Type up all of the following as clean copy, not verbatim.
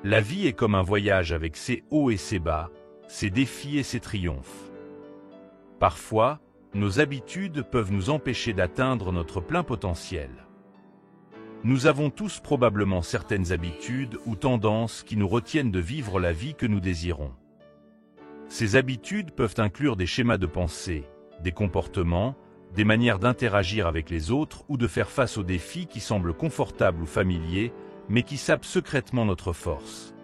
La vie est comme un voyage avec ses hauts et ses bas, ses défis et ses triomphes. Parfois, nos habitudes peuvent nous empêcher d'atteindre notre plein potentiel. Nous avons tous probablement certaines habitudes ou tendances qui nous retiennent de vivre la vie que nous désirons. Ces habitudes peuvent inclure des schémas de pensée, des comportements, des manières d'interagir avec les autres ou de faire face aux défis qui semblent confortables ou familiers, mais qui sapent secrètement notre force.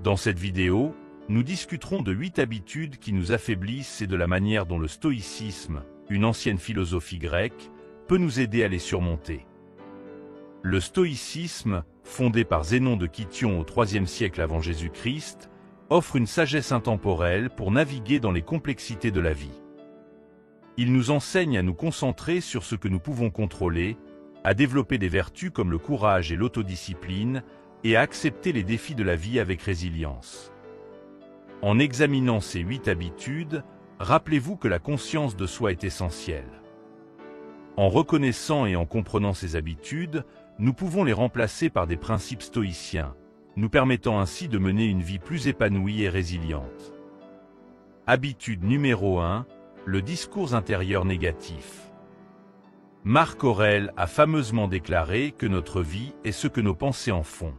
Dans cette vidéo, nous discuterons de 8 habitudes qui nous affaiblissent et de la manière dont le stoïcisme, une ancienne philosophie grecque, peut nous aider à les surmonter. Le stoïcisme, fondé par Zénon de Kition au IIIe siècle avant Jésus-Christ, offre une sagesse intemporelle pour naviguer dans les complexités de la vie. Il nous enseigne à nous concentrer sur ce que nous pouvons contrôler, à développer des vertus comme le courage et l'autodiscipline, et à accepter les défis de la vie avec résilience. En examinant ces 8 habitudes, rappelez-vous que la conscience de soi est essentielle. En reconnaissant et en comprenant ces habitudes, nous pouvons les remplacer par des principes stoïciens, nous permettant ainsi de mener une vie plus épanouie et résiliente. Habitude numéro 1, le discours intérieur négatif. Marc Aurèle a fameusement déclaré que notre vie est ce que nos pensées en font.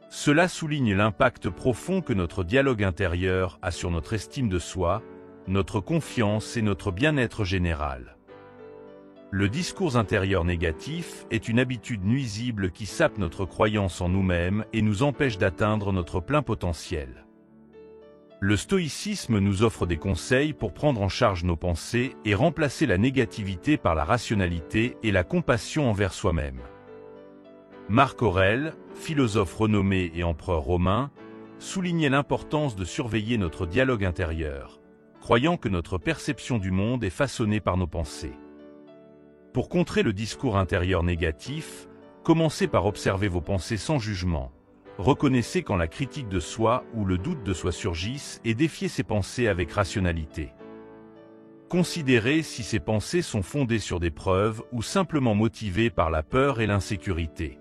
Cela souligne l'impact profond que notre dialogue intérieur a sur notre estime de soi, notre confiance et notre bien-être général. Le discours intérieur négatif est une habitude nuisible qui sape notre croyance en nous-mêmes et nous empêche d'atteindre notre plein potentiel. Le stoïcisme nous offre des conseils pour prendre en charge nos pensées et remplacer la négativité par la rationalité et la compassion envers soi-même. Marc Aurèle, philosophe renommé et empereur romain, soulignait l'importance de surveiller notre dialogue intérieur, croyant que notre perception du monde est façonnée par nos pensées. Pour contrer le discours intérieur négatif, commencez par observer vos pensées sans jugement. Reconnaissez quand la critique de soi ou le doute de soi surgissent et défiez ces pensées avec rationalité. Considérez si ces pensées sont fondées sur des preuves ou simplement motivées par la peur et l'insécurité.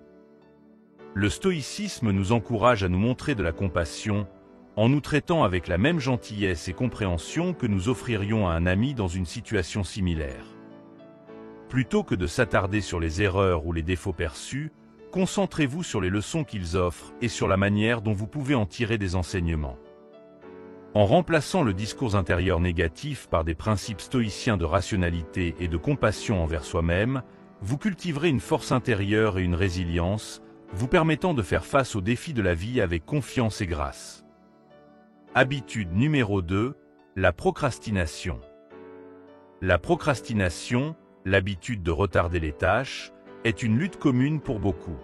Le stoïcisme nous encourage à nous montrer de la compassion, en nous traitant avec la même gentillesse et compréhension que nous offririons à un ami dans une situation similaire. Plutôt que de s'attarder sur les erreurs ou les défauts perçus, concentrez-vous sur les leçons qu'ils offrent et sur la manière dont vous pouvez en tirer des enseignements. En remplaçant le discours intérieur négatif par des principes stoïciens de rationalité et de compassion envers soi-même, vous cultiverez une force intérieure et une résilience, vous permettant de faire face aux défis de la vie avec confiance et grâce. Habitude numéro 2, la procrastination. La procrastination, l'habitude de retarder les tâches, est une lutte commune pour beaucoup.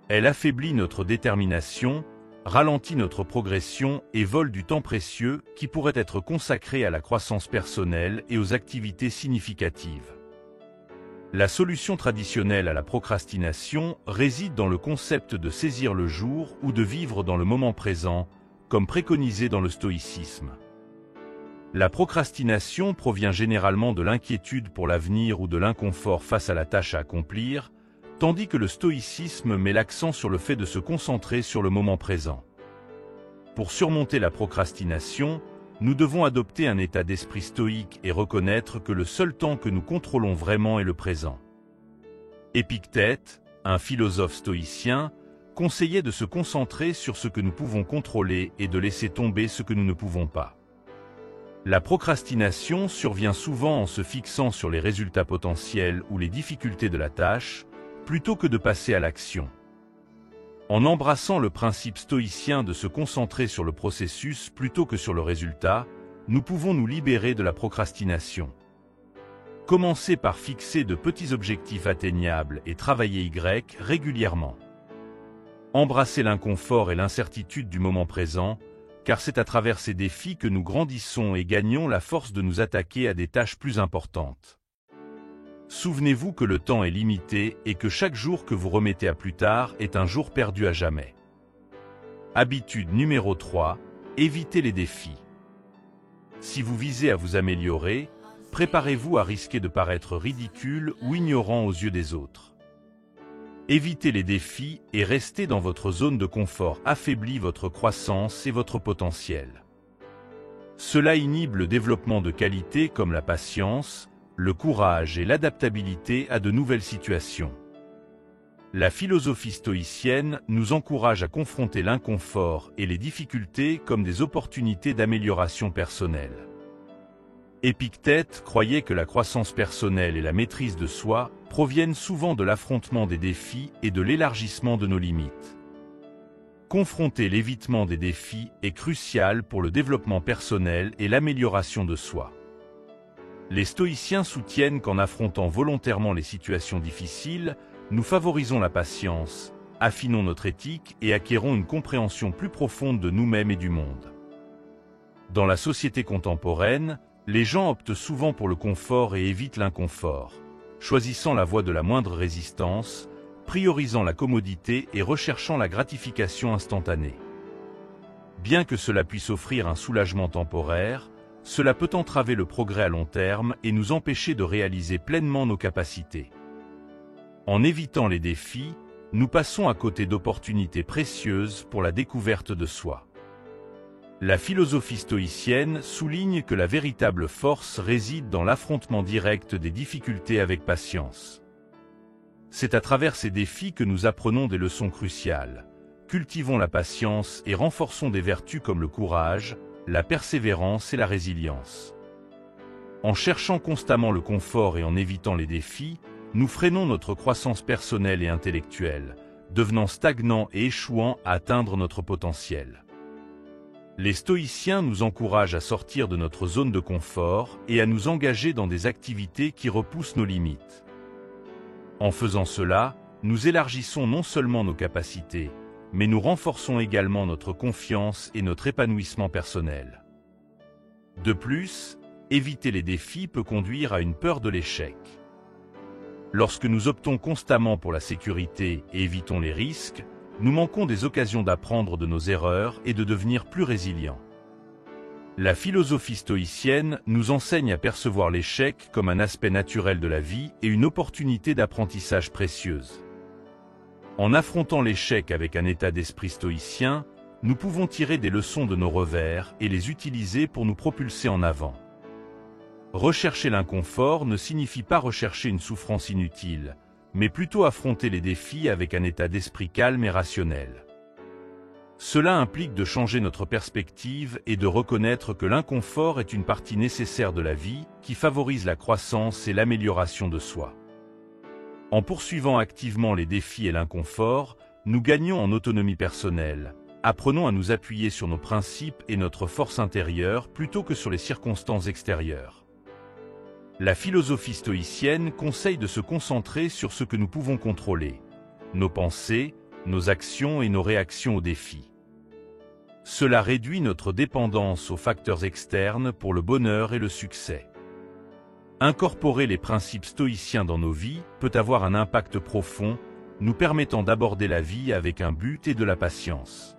Elle affaiblit notre détermination, ralentit notre progression et vole du temps précieux qui pourrait être consacré à la croissance personnelle et aux activités significatives. La solution traditionnelle à la procrastination réside dans le concept de saisir le jour ou de vivre dans le moment présent, comme préconisé dans le stoïcisme. La procrastination provient généralement de l'inquiétude pour l'avenir ou de l'inconfort face à la tâche à accomplir, tandis que le stoïcisme met l'accent sur le fait de se concentrer sur le moment présent. Pour surmonter la procrastination, nous devons adopter un état d'esprit stoïque et reconnaître que le seul temps que nous contrôlons vraiment est le présent. Épictète, un philosophe stoïcien, conseillait de se concentrer sur ce que nous pouvons contrôler et de laisser tomber ce que nous ne pouvons pas. La procrastination survient souvent en se fixant sur les résultats potentiels ou les difficultés de la tâche, plutôt que de passer à l'action. En embrassant le principe stoïcien de se concentrer sur le processus plutôt que sur le résultat, nous pouvons nous libérer de la procrastination. Commencez par fixer de petits objectifs atteignables et travailler régulièrement. Embrassez l'inconfort et l'incertitude du moment présent, car c'est à travers ces défis que nous grandissons et gagnons la force de nous attaquer à des tâches plus importantes. Souvenez-vous que le temps est limité et que chaque jour que vous remettez à plus tard est un jour perdu à jamais. Habitude numéro 3, évitez les défis. Si vous visez à vous améliorer, préparez-vous à risquer de paraître ridicule ou ignorant aux yeux des autres. Éviter les défis et rester dans votre zone de confort affaiblit votre croissance et votre potentiel. Cela inhibe le développement de qualités comme la patience, le courage et l'adaptabilité à de nouvelles situations. La philosophie stoïcienne nous encourage à confronter l'inconfort et les difficultés comme des opportunités d'amélioration personnelle. Épictète croyait que la croissance personnelle et la maîtrise de soi proviennent souvent de l'affrontement des défis et de l'élargissement de nos limites. Confronter l'évitement des défis est crucial pour le développement personnel et l'amélioration de soi. Les stoïciens soutiennent qu'en affrontant volontairement les situations difficiles, nous favorisons la patience, affinons notre éthique et acquérons une compréhension plus profonde de nous-mêmes et du monde. Dans la société contemporaine, les gens optent souvent pour le confort et évitent l'inconfort, choisissant la voie de la moindre résistance, priorisant la commodité et recherchant la gratification instantanée. Bien que cela puisse offrir un soulagement temporaire, cela peut entraver le progrès à long terme et nous empêcher de réaliser pleinement nos capacités. En évitant les défis, nous passons à côté d'opportunités précieuses pour la découverte de soi. La philosophie stoïcienne souligne que la véritable force réside dans l'affrontement direct des difficultés avec patience. C'est à travers ces défis que nous apprenons des leçons cruciales. Cultivons la patience et renforçons des vertus comme le courage, la persévérance et la résilience. En cherchant constamment le confort et en évitant les défis, nous freinons notre croissance personnelle et intellectuelle, devenant stagnants et échouant à atteindre notre potentiel. Les stoïciens nous encouragent à sortir de notre zone de confort et à nous engager dans des activités qui repoussent nos limites. En faisant cela, nous élargissons non seulement nos capacités, mais nous renforçons également notre confiance et notre épanouissement personnel. De plus, éviter les défis peut conduire à une peur de l'échec. Lorsque nous optons constamment pour la sécurité et évitons les risques, nous manquons des occasions d'apprendre de nos erreurs et de devenir plus résilients. La philosophie stoïcienne nous enseigne à percevoir l'échec comme un aspect naturel de la vie et une opportunité d'apprentissage précieuse. En affrontant l'échec avec un état d'esprit stoïcien, nous pouvons tirer des leçons de nos revers et les utiliser pour nous propulser en avant. Rechercher l'inconfort ne signifie pas rechercher une souffrance inutile, mais plutôt affronter les défis avec un état d'esprit calme et rationnel. Cela implique de changer notre perspective et de reconnaître que l'inconfort est une partie nécessaire de la vie qui favorise la croissance et l'amélioration de soi. En poursuivant activement les défis et l'inconfort, nous gagnons en autonomie personnelle, apprenons à nous appuyer sur nos principes et notre force intérieure plutôt que sur les circonstances extérieures. La philosophie stoïcienne conseille de se concentrer sur ce que nous pouvons contrôler, nos pensées, nos actions et nos réactions aux défis. Cela réduit notre dépendance aux facteurs externes pour le bonheur et le succès. Incorporer les principes stoïciens dans nos vies peut avoir un impact profond, nous permettant d'aborder la vie avec un but et de la patience.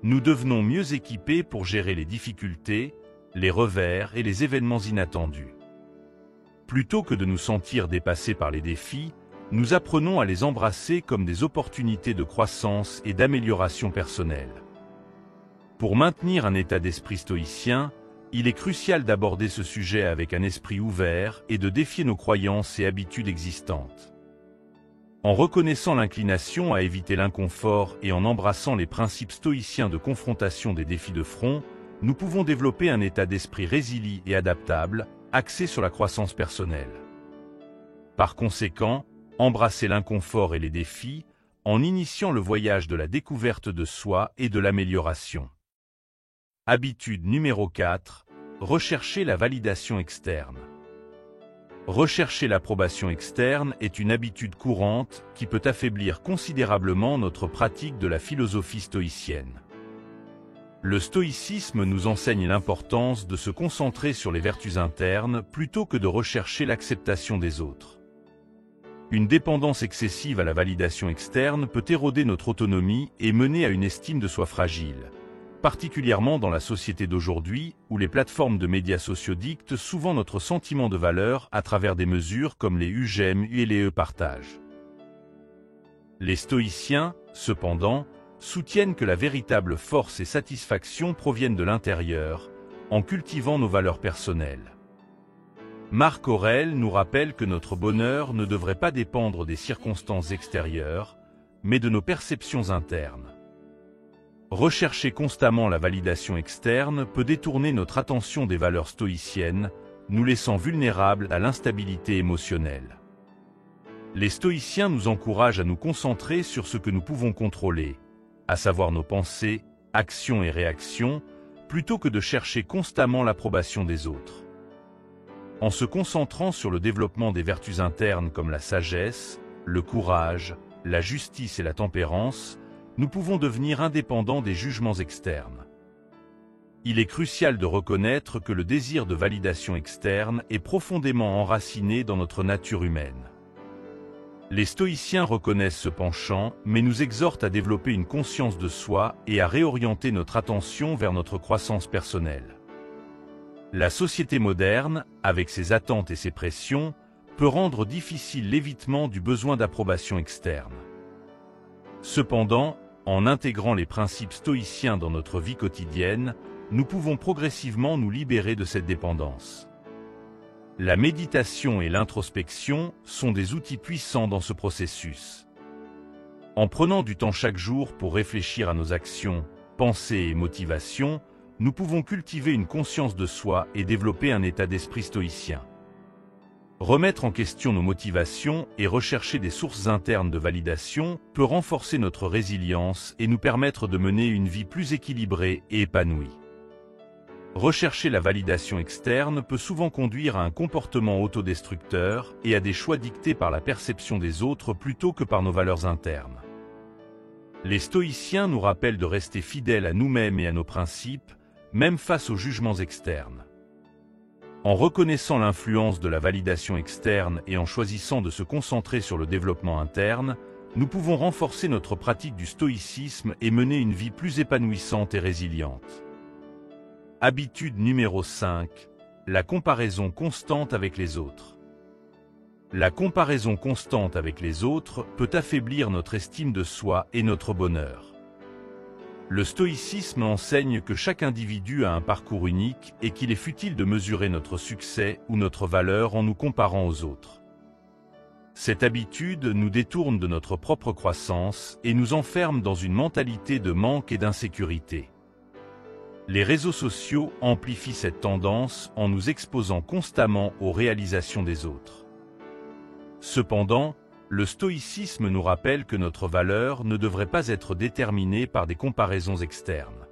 Nous devenons mieux équipés pour gérer les difficultés, les revers et les événements inattendus. Plutôt que de nous sentir dépassés par les défis, nous apprenons à les embrasser comme des opportunités de croissance et d'amélioration personnelle. Pour maintenir un état d'esprit stoïcien, il est crucial d'aborder ce sujet avec un esprit ouvert et de défier nos croyances et habitudes existantes. En reconnaissant l'inclination à éviter l'inconfort et en embrassant les principes stoïciens de confrontation des défis de front, nous pouvons développer un état d'esprit résilient et adaptable, axé sur la croissance personnelle. Par conséquent, embrasser l'inconfort et les défis, en initiant le voyage de la découverte de soi et de l'amélioration. Habitude numéro 4, rechercher la validation externe. Rechercher l'approbation externe est une habitude courante qui peut affaiblir considérablement notre pratique de la philosophie stoïcienne. Le stoïcisme nous enseigne l'importance de se concentrer sur les vertus internes plutôt que de rechercher l'acceptation des autres. Une dépendance excessive à la validation externe peut éroder notre autonomie et mener à une estime de soi fragile, particulièrement dans la société d'aujourd'hui où les plateformes de médias sociaux dictent souvent notre sentiment de valeur à travers des mesures comme les j'aime et les partage. Les stoïciens, cependant, soutiennent que la véritable force et satisfaction proviennent de l'intérieur, en cultivant nos valeurs personnelles. Marc Aurèle nous rappelle que notre bonheur ne devrait pas dépendre des circonstances extérieures, mais de nos perceptions internes. Rechercher constamment la validation externe peut détourner notre attention des valeurs stoïciennes, nous laissant vulnérables à l'instabilité émotionnelle. Les stoïciens nous encouragent à nous concentrer sur ce que nous pouvons contrôler, à savoir nos pensées, actions et réactions, plutôt que de chercher constamment l'approbation des autres. En se concentrant sur le développement des vertus internes comme la sagesse, le courage, la justice et la tempérance, nous pouvons devenir indépendants des jugements externes. Il est crucial de reconnaître que le désir de validation externe est profondément enraciné dans notre nature humaine. Les stoïciens reconnaissent ce penchant, mais nous exhortent à développer une conscience de soi et à réorienter notre attention vers notre croissance personnelle. La société moderne, avec ses attentes et ses pressions, peut rendre difficile l'évitement du besoin d'approbation externe. Cependant, en intégrant les principes stoïciens dans notre vie quotidienne, nous pouvons progressivement nous libérer de cette dépendance. La méditation et l'introspection sont des outils puissants dans ce processus. En prenant du temps chaque jour pour réfléchir à nos actions, pensées et motivations, nous pouvons cultiver une conscience de soi et développer un état d'esprit stoïcien. Remettre en question nos motivations et rechercher des sources internes de validation peut renforcer notre résilience et nous permettre de mener une vie plus équilibrée et épanouie. Rechercher la validation externe peut souvent conduire à un comportement autodestructeur et à des choix dictés par la perception des autres plutôt que par nos valeurs internes. Les stoïciens nous rappellent de rester fidèles à nous-mêmes et à nos principes, même face aux jugements externes. En reconnaissant l'influence de la validation externe et en choisissant de se concentrer sur le développement interne, nous pouvons renforcer notre pratique du stoïcisme et mener une vie plus épanouissante et résiliente. Habitude numéro 5. La comparaison constante avec les autres. La comparaison constante avec les autres peut affaiblir notre estime de soi et notre bonheur. Le stoïcisme enseigne que chaque individu a un parcours unique et qu'il est futile de mesurer notre succès ou notre valeur en nous comparant aux autres. Cette habitude nous détourne de notre propre croissance et nous enferme dans une mentalité de manque et d'insécurité. Les réseaux sociaux amplifient cette tendance en nous exposant constamment aux réalisations des autres. Cependant, le stoïcisme nous rappelle que notre valeur ne devrait pas être déterminée par des comparaisons externes.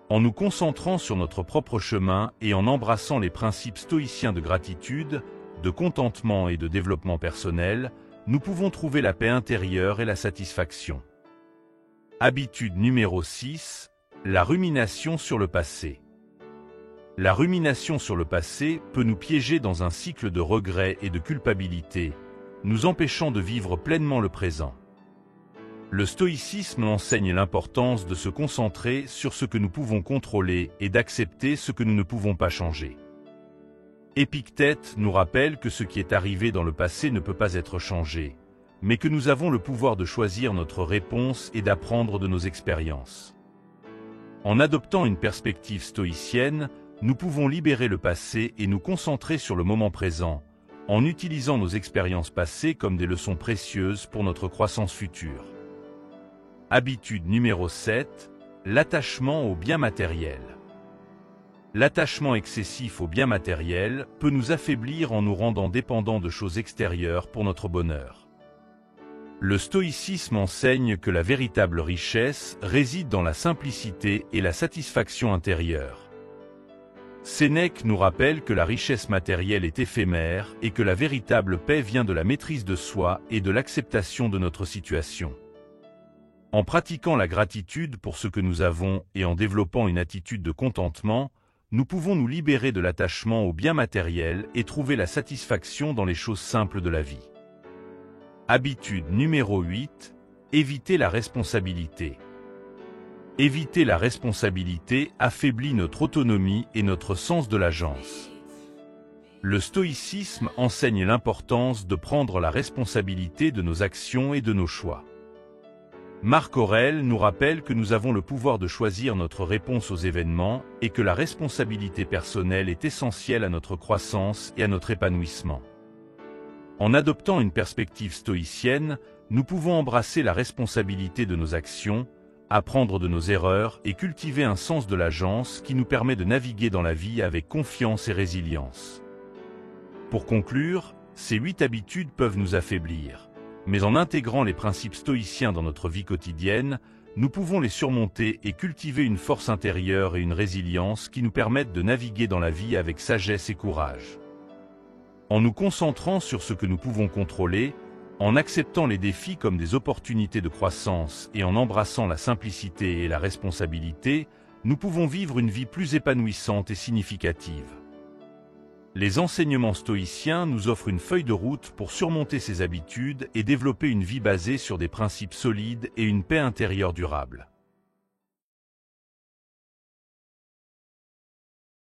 En nous concentrant sur notre propre chemin et en embrassant les principes stoïciens de gratitude, de contentement et de développement personnel, nous pouvons trouver la paix intérieure et la satisfaction. Habitude numéro 6. La rumination sur le passé. La rumination sur le passé peut nous piéger dans un cycle de regrets et de culpabilité, nous empêchant de vivre pleinement le présent. Le stoïcisme enseigne l'importance de se concentrer sur ce que nous pouvons contrôler et d'accepter ce que nous ne pouvons pas changer. Épictète nous rappelle que ce qui est arrivé dans le passé ne peut pas être changé, mais que nous avons le pouvoir de choisir notre réponse et d'apprendre de nos expériences. En adoptant une perspective stoïcienne, nous pouvons libérer le passé et nous concentrer sur le moment présent, en utilisant nos expériences passées comme des leçons précieuses pour notre croissance future. Habitude numéro 7. L'attachement aux biens matériels. L'attachement excessif aux biens matériels peut nous affaiblir en nous rendant dépendants de choses extérieures pour notre bonheur. Le stoïcisme enseigne que la véritable richesse réside dans la simplicité et la satisfaction intérieure. Sénèque nous rappelle que la richesse matérielle est éphémère et que la véritable paix vient de la maîtrise de soi et de l'acceptation de notre situation. En pratiquant la gratitude pour ce que nous avons et en développant une attitude de contentement, nous pouvons nous libérer de l'attachement aux biens matériels et trouver la satisfaction dans les choses simples de la vie. Habitude numéro 8. Éviter la responsabilité. Éviter la responsabilité affaiblit notre autonomie et notre sens de l'agence. Le stoïcisme enseigne l'importance de prendre la responsabilité de nos actions et de nos choix. Marc Aurèle nous rappelle que nous avons le pouvoir de choisir notre réponse aux événements et que la responsabilité personnelle est essentielle à notre croissance et à notre épanouissement. En adoptant une perspective stoïcienne, nous pouvons embrasser la responsabilité de nos actions, apprendre de nos erreurs et cultiver un sens de l'agence qui nous permet de naviguer dans la vie avec confiance et résilience. Pour conclure, ces 8 habitudes peuvent nous affaiblir. Mais en intégrant les principes stoïciens dans notre vie quotidienne, nous pouvons les surmonter et cultiver une force intérieure et une résilience qui nous permettent de naviguer dans la vie avec sagesse et courage. En nous concentrant sur ce que nous pouvons contrôler, en acceptant les défis comme des opportunités de croissance et en embrassant la simplicité et la responsabilité, nous pouvons vivre une vie plus épanouissante et significative. Les enseignements stoïciens nous offrent une feuille de route pour surmonter ces habitudes et développer une vie basée sur des principes solides et une paix intérieure durable.